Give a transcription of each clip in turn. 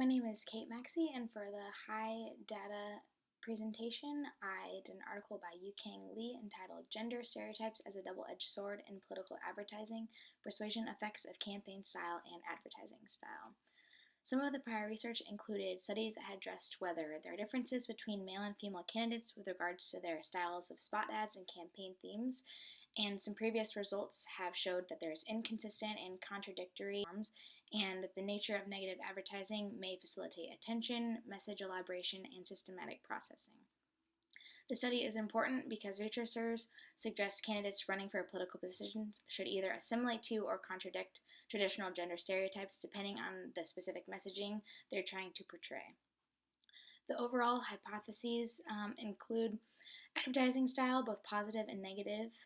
My name is Kate Maxcy, and for the high data presentation, I did an article by Yu-Kang Lee entitled Gender Stereotypes as a Double-Edged Sword in Political Advertising, Persuasion Effects of Campaign Style and Advertising Style. Some of the prior research included studies that had addressed whether there are differences between male and female candidates with regards to their styles of spot ads and campaign themes, and some previous results have showed that there's inconsistent and contradictory forms, and that the nature of negative advertising may facilitate attention, message elaboration, and systematic processing. The study is important because researchers suggest candidates running for political positions should either assimilate to or contradict traditional gender stereotypes depending on the specific messaging they're trying to portray. The overall hypotheses include advertising style, both positive and negative.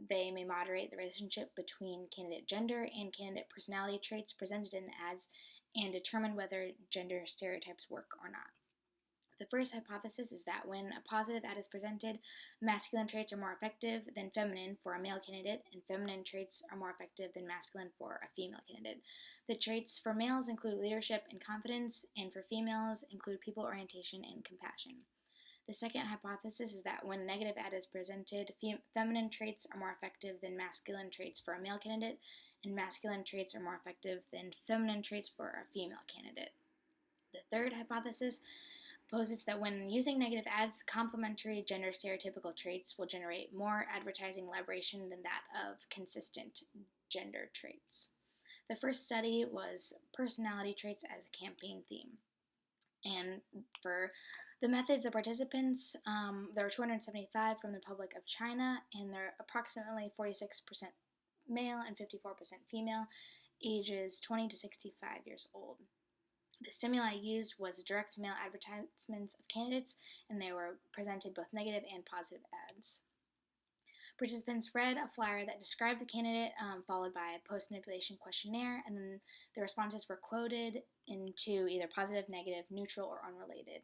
They may moderate the relationship between candidate gender and candidate personality traits presented in the ads and determine whether gender stereotypes work or not. The first hypothesis is that when a positive ad is presented, masculine traits are more effective than feminine for a male candidate, and feminine traits are more effective than masculine for a female candidate. The traits for males include leadership and confidence, and for females include people orientation and compassion. The second hypothesis is that when a negative ad is presented, feminine traits are more effective than masculine traits for a male candidate, and masculine traits are more effective than feminine traits for a female candidate. The third hypothesis posits that when using negative ads, complementary gender stereotypical traits will generate more advertising elaboration than that of consistent gender traits. The first study was personality traits as a campaign theme. And for the methods of participants, there were 275 from the Republic of China, and they're approximately 46% male and 54% female, ages 20 to 65 years old. The stimuli used was direct mail advertisements of candidates, and they were presented both negative and positive ads. Participants read a flyer that described the candidate, followed by a post-manipulation questionnaire, and then the responses were quoted into either positive, negative, neutral, or unrelated.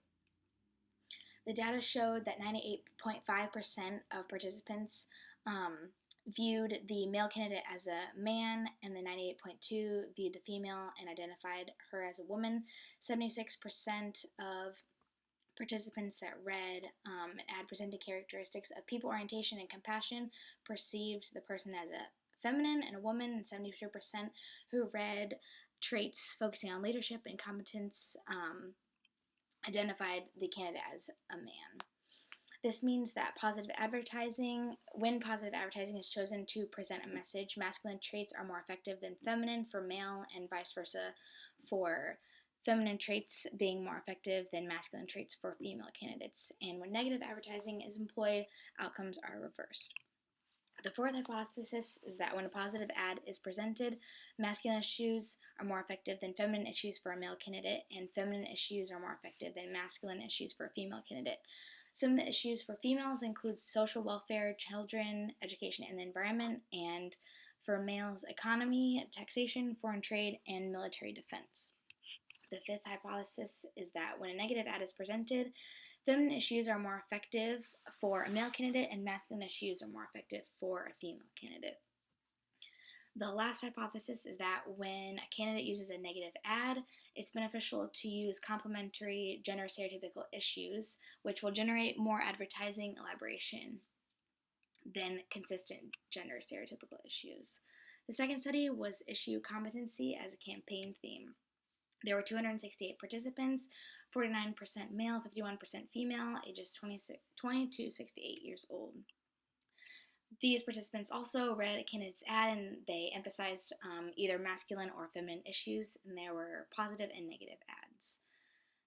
The data showed that 98.5% of participants viewed the male candidate as a man, and the 98.2% viewed the female and identified her as a woman. 76% of participants that read an ad presenting characteristics of people orientation and compassion perceived the person as a feminine and a woman, and 72% who read traits focusing on leadership and competence identified the candidate as a man. This means that when positive advertising is chosen to present a message, masculine traits are more effective than feminine for male, and vice versa, for feminine traits being more effective than masculine traits for female candidates. And when negative advertising is employed, outcomes are reversed. The fourth hypothesis is that when a positive ad is presented, masculine issues are more effective than feminine issues for a male candidate, and feminine issues are more effective than masculine issues for a female candidate. Some of the issues for females include social welfare, children, education, and the environment, and for males, economy, taxation, foreign trade, and military defense. The fifth hypothesis is that when a negative ad is presented, feminine issues are more effective for a male candidate, and masculine issues are more effective for a female candidate. The last hypothesis is that when a candidate uses a negative ad, it's beneficial to use complementary gender stereotypical issues, which will generate more advertising elaboration than consistent gender stereotypical issues. The second study was issue competency as a campaign theme. There were 268 participants, 49% male, 51% female, ages 20 to 68 years old. These participants also read a candidate's ad, and they emphasized either masculine or feminine issues, and there were positive and negative ads.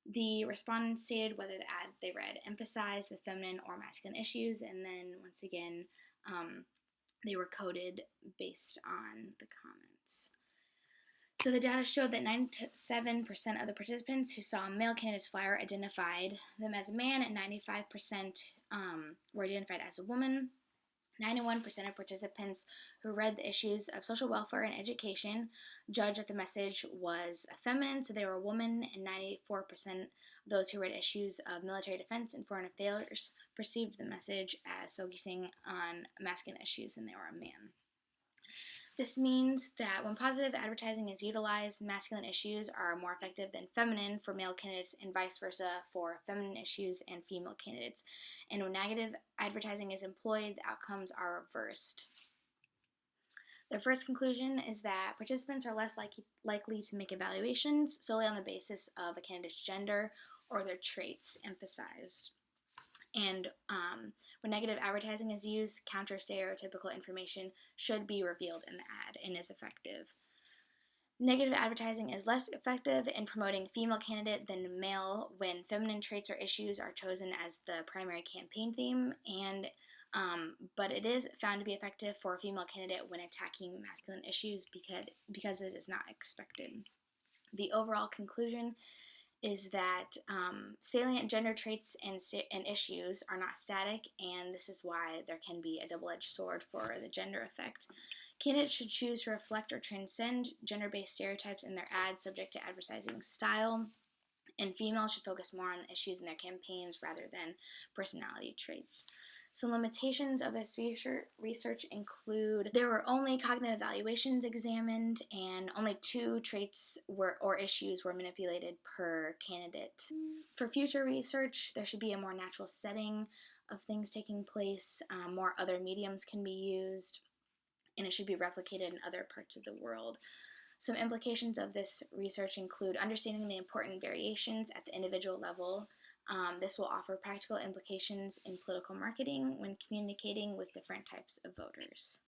The respondents stated whether the ad they read emphasized the feminine or masculine issues, and then once again, they were coded based on the comments. So the data showed that 97% of the participants who saw a male candidate's flyer identified them as a man, and 95% were identified as a woman. 91% of participants who read the issues of social welfare and education judged that the message was feminine, so they were a woman, and 94% of those who read issues of military defense and foreign affairs perceived the message as focusing on masculine issues, and they were a man. This means that when positive advertising is utilized, masculine issues are more effective than feminine for male candidates and vice versa for feminine issues and female candidates. And when negative advertising is employed, the outcomes are reversed. Their first conclusion is that participants are less likely to make evaluations solely on the basis of a candidate's gender or their traits emphasized. And when negative advertising is used, counter-stereotypical information should be revealed in the ad and is effective. Negative advertising is less effective in promoting female candidate than male when feminine traits or issues are chosen as the primary campaign theme, but it is found to be effective for a female candidate when attacking masculine issues because it is not expected. The overall conclusion is that salient gender traits and issues are not static, and this is why there can be a double-edged sword for the gender effect. Candidates should choose to reflect or transcend gender-based stereotypes in their ads subject to advertising style, and females should focus more on the issues in their campaigns rather than personality traits. Some limitations of this research include there were only cognitive evaluations examined and only 2 traits or issues were manipulated per candidate. For future research, there should be a more natural setting of things taking place, more other mediums can be used, and it should be replicated in other parts of the world. Some implications of this research include understanding the important variations at the individual level. This will offer practical implications in political marketing when communicating with different types of voters.